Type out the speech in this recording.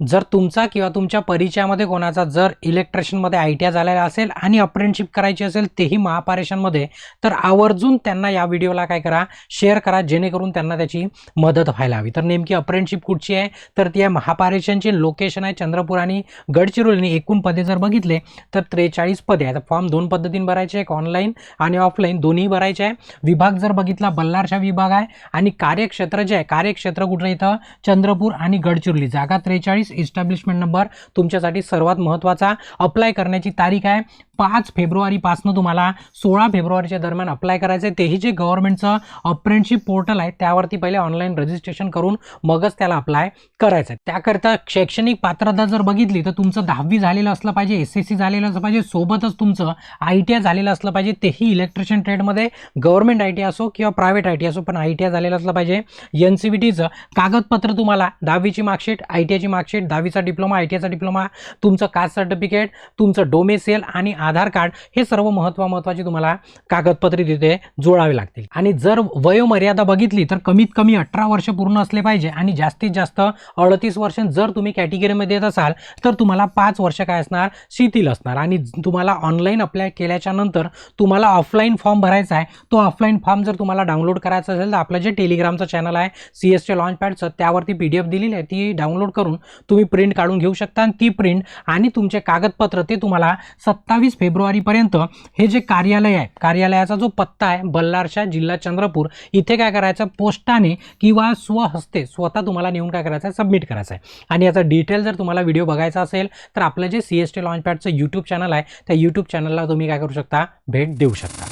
जर तुमचा किंवा तुमच्या परिचयामध्ये कोणाचा जर इलेक्ट्रिशियनमध्ये ITI झालेला असेल आणि अप्रेंटिसशिप करायची असेल तेही महापारेषणमध्ये, तर आवर्जून त्यांना या व्हिडिओला काय करा, शेअर करा, जेणेकरून त्यांना त्याची मदत व्हायला हवी. तर नेमकी अप्रेंटिसशिप कुठची आहे, तर ती आहे महापारेषणची. लोकेशन आहे चंद्रपूर आणि गडचिरोली. एकूण पदे जर बघितले तर 43 पदे आहेत. फॉर्म 2 पद्धतीने भरायचे, एक ऑनलाईन आणि ऑफलाईन दोन्ही भरायचे आहे. विभाग जर बघितला बल्लारशा विभाग आहे आणि कार्यक्षेत्र जे आहे, कार्यक्षेत्र कुठलं इथं चंद्रपूर आणि गडचिरोली. जागा 43. इस्टॅब्लिशमेंट नंबर तुमच्यासाठी सर्वात महत्त्वाचा. अप्लाय करण्याची तारीख आहे 5 फेब्रुवारीपासून तुम्हाला 16 फेब्रुवारीच्या दरम्यान अप्लाय करायचं आहे. तेही जे गव्हर्नमेंटचं अप्रेंटिसशिप पोर्टल आहे त्यावरती पहिले ऑनलाईन रजिस्ट्रेशन करून मगच त्याला अप्लाय करायचं आहे. त्याकरता शैक्षणिक पात्रता जर बघितली तर तुमचं 10वी झालेलं असलं पाहिजे, SSC झालेलं असलं पाहिजे, सोबतच तुमचं ITI झालेलं असलं पाहिजे. तेही इलेक्ट्रिशियन ट्रेडमध्ये गव्हर्नमेंट ITI असो किंवा प्रायव्हेट ITI असो, पण ITI झालेलं असलं पाहिजे. NCVTचं कागदपत्र तुम्हाला 10वीची मार्कशीट, ITIची मार्कशीट, 10वीचा डिप्लोमा, ITIचा डिप्लोमा, तुमचं कास्ट सर्टिफिकेट, तुमचं डोमेसेल आणि आधार कार्ड, हे सर्व महत्त्वाची तुम्हाला कागदपत्रे तिथे जोडावे लागतील. आणि जर वयोमर्यादा बघितली तर कमीत कमी 18 वर्ष पूर्ण असले पाहिजे आणि जास्तीत जास्त 38 वर्ष. जर तुम्ही कॅटेगरीमध्ये येत असाल तर तुम्हाला 5 वर्ष काय असणार, शिथिल असणार. आणि तुम्हाला ऑनलाईन अप्लाय केल्याच्या नंतर तुम्हाला ऑफलाईन फॉर्म भरायचा आहे. तो ऑफलाईन फॉर्म जर तुम्हाला डाउनलोड करायचा असेल तर आपलं जे टेलिग्रामचं चॅनल आहे CS लॉन्चपॅडचं, त्यावरती PDF दिलेली आहे, ती डाउनलोड करून तुम्ही प्रिंट काढून घेऊ शकता. आणि ती प्रिंट आणि तुमचे कागदपत्र ते तुम्हाला 27 फेब्रुवारीपर्यंत हे जे कार्यालय आहे, कार्यालयाचा जो पत्ता आहे बल्लारशा, जिल्हा चंद्रपूर, इथे काय करायचं, पोस्टाने किंवा स्वहस्ते स्वतः तुम्हाला नेऊन काय करायचं आहे, सबमिट करायचं आहे. आणि याचा डिटेल जर तुम्हाला व्हिडिओ बघायचा असेल तर आपलं जे CS लॉन्चपॅडचं YouTube चॅनल आहे त्या YouTube चॅनलला तुम्ही काय करू शकता, भेट देऊ शकता.